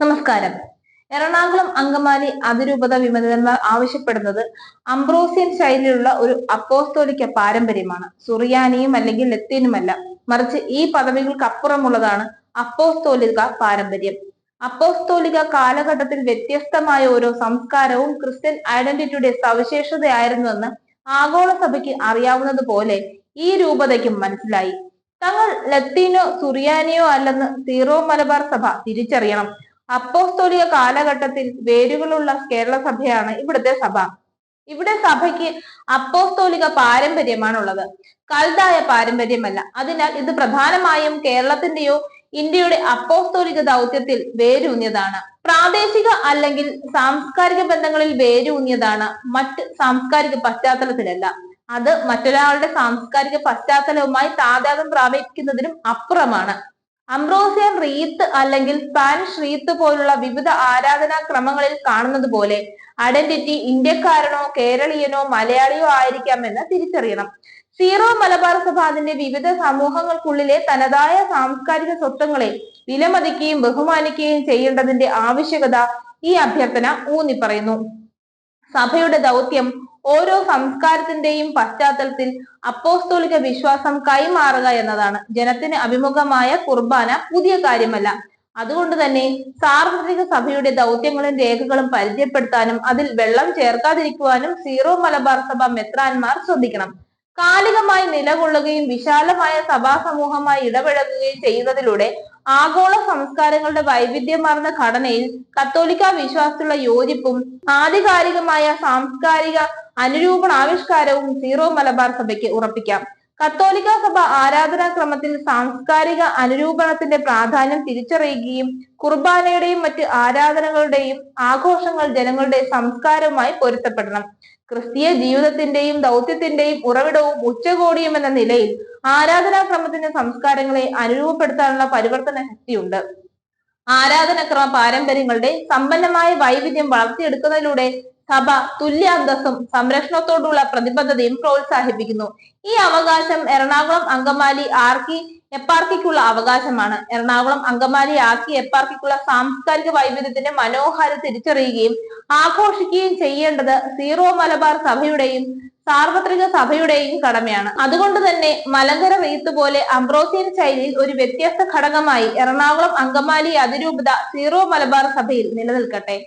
നമസ്കാരം. എറണാകുളം അങ്കമാലി അതിരൂപത വിമതന്മാർ ആവശ്യപ്പെടുന്നത് അംബ്രോസിയൻ ശൈലിയിലുള്ള ഒരു അപ്പോസ്തോലിക പാരമ്പര്യമാണ്. സുറിയാനിയും അല്ലെങ്കിൽ ലത്തീനുമല്ല, മറിച്ച് ഈ പദവികൾക്കപ്പുറമുള്ളതാണ് അപ്പോസ്തോലിക പാരമ്പര്യം. അപ്പോസ്തോലിക കാലഘട്ടത്തിൽ വ്യത്യസ്തമായ ഓരോ സംസ്കാരവും ക്രിസ്ത്യൻ ഐഡന്റിറ്റിയുടെ സവിശേഷതയായിരുന്നുവെന്ന് ആഗോള സഭയ്ക്ക് അറിയാവുന്നത് പോലെ ഈ രൂപതയ്ക്കും മനസ്സിലായി. തങ്ങൾ ലത്തീനോ സുറിയാനിയോ അല്ലെന്ന് സീറോ മലബാർ സഭ തിരിച്ചറിയണം. അപ്പോസ്തോലിക കാലഘട്ടത്തിൽ വേരുകളുള്ള കേരള സഭയാണ് ഇവിടുത്തെ സഭ. ഇവിടെ സഭയ്ക്ക് അപ്പോസ്തോലിക പാരമ്പര്യമാണുള്ളത്, കൽതായ പാരമ്പര്യമല്ല. അതിനാൽ ഇത് പ്രധാനമായും കേരളത്തിന്റെയോ ഇന്ത്യയുടെ അപ്പോസ്തോലിക ദൗത്യത്തിൽ വേരൂന്നിയതാണ്. പ്രാദേശിക അല്ലെങ്കിൽ സാംസ്കാരിക ബന്ധങ്ങളിൽ വേരൂന്നിയതാണ്, മറ്റ് സാംസ്കാരിക പശ്ചാത്തലത്തിലല്ല. അത് മറ്റൊരാളുടെ സാംസ്കാരിക പശ്ചാത്തലവുമായി താതാത്മ്യം പ്രാപിക്കുന്നതിനും അപ്പുറമാണ്. അംബ്രോസിയൻ റീത്ത് അല്ലെങ്കിൽ സ്പാനിഷ് റീത്ത് പോലുള്ള വിവിധ ആരാധനാ ക്രമങ്ങളിൽ കാണുന്നത് പോലെ ഐഡന്റിറ്റി ഇന്ത്യക്കാരനോ കേരളീയനോ മലയാളിയോ ആയിരിക്കാമെന്ന് തിരിച്ചറിയണം. സീറോ മലബാർ സഭ അതിന്റെ വിവിധ സമൂഹങ്ങൾക്കുള്ളിലെ തനതായ സാംസ്കാരിക സ്വത്വങ്ങളെ വിലമതിക്കുകയും ബഹുമാനിക്കുകയും ചെയ്യേണ്ടതിന്റെ ആവശ്യകത ഈ അഭ്യർത്ഥന ഊന്നിപ്പറയുന്നു. സഭയുടെ ദൗത്യം ഓരോ സംസ്കാരത്തിന്റെയും പശ്ചാത്തലത്തിൽ അപ്പോസ്തോലിക വിശ്വാസം കൈമാറുക എന്നതാണ്. ജനത്തിന് അഭിമുഖമായ കുർബാന പുതിയ കാര്യമല്ല. അതുകൊണ്ട് തന്നെ സാർവത്രിക സഭയുടെ ദൗത്യങ്ങളും രേഖകളും പരിചയപ്പെടുത്താനും അതിൽ വെള്ളം ചേർക്കാതിരിക്കുവാനും സീറോ മലബാർ സഭ മെത്രാന്മാർ ശ്രദ്ധിക്കണം. കാലികമായി നിലകൊള്ളുകയും വിശാലമായ സഭാ സമൂഹമായി ഇടപഴകുകയും ചെയ്യുന്നതിലൂടെ ആഗോള സംസ്കാരങ്ങളുടെ വൈവിധ്യമാർന്ന ഘടനയിൽ കത്തോലിക്ക വിശ്വാസത്തിലുള്ള യോജിപ്പും ആധികാരികമായ സാംസ്കാരിക അനുരൂപണാവിഷ്കാരവും സീറോ മലബാർ സഭയ്ക്ക് ഉറപ്പിക്കാം. കത്തോലിക്ക സഭ ആരാധനാക്രമത്തിൽ സാംസ്കാരിക അനുരൂപണത്തിന്റെ പ്രാധാന്യം തിരിച്ചറിയുകയും കുർബാനയുടെയും മറ്റ് ആരാധനകളുടെയും ആഘോഷങ്ങൾ ജനങ്ങളുടെ സംസ്കാരവുമായി പൊരുത്തപ്പെടണം. ക്രിസ്തീയ ജീവിതത്തിന്റെയും ദൗത്യത്തിന്റെയും ഉറവിടവും ഉച്ചകോടിയും എന്ന നിലയിൽ ആരാധനാക്രമത്തിന്റെ സംസ്കാരങ്ങളെ അനുരൂപപ്പെടുത്താനുള്ള പരിവർത്തന ശക്തിയുണ്ട്. ആരാധനാക്രമ പാരമ്പര്യങ്ങളുടെ സമ്പന്നമായ വൈവിധ്യം വളർത്തിയെടുക്കുന്നതിലൂടെ സഭ തുല്യ അന്തസ്സും സംരക്ഷണത്തോടുള്ള പ്രതിബദ്ധതയും പ്രോത്സാഹിപ്പിക്കുന്നു. ഈ അവകാശം എറണാകുളം അങ്കമാലി ആർക്കി എപ്പാർക്കിക്കുള്ള അവകാശമാണ്. എറണാകുളം അങ്കമാലി ആർക്കി എപ്പാർക്കിക്കുള്ള സാംസ്കാരിക വൈവിധ്യത്തിന്റെ മനോഹാരിത തിരിച്ചറിയുകയും ആഘോഷിക്കുകയും ചെയ്യേണ്ടത് സീറോ മലബാർ സഭയുടെയും സാർവത്രിക സഭയുടെയും കടമയാണ്. അതുകൊണ്ട് തന്നെ മലങ്കര റീത്ത് പോലെ അംബ്രോസിയൻ ശൈലിയിൽ ഒരു വ്യത്യസ്ത ഘടകമായി എറണാകുളം അങ്കമാലി അതിരൂപത സീറോ മലബാർ സഭയിൽ നിലനിൽക്കട്ടെ.